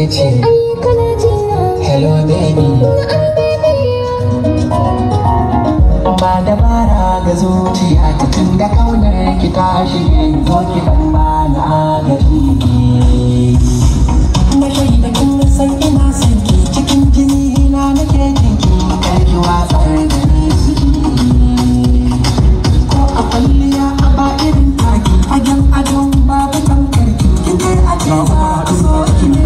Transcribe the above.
ke ce. Hello baby. Ba dabara ga zuciya ta tun da kaunar ki ta shige zo ki ban ba na agaji. Na shaida kin san ina son ki cikin jini na nake jin ki kar ki watsar da ni ko a kwalliya a ba irin taki fagen adon babu tamkar ki kin a ce za a so ki ne.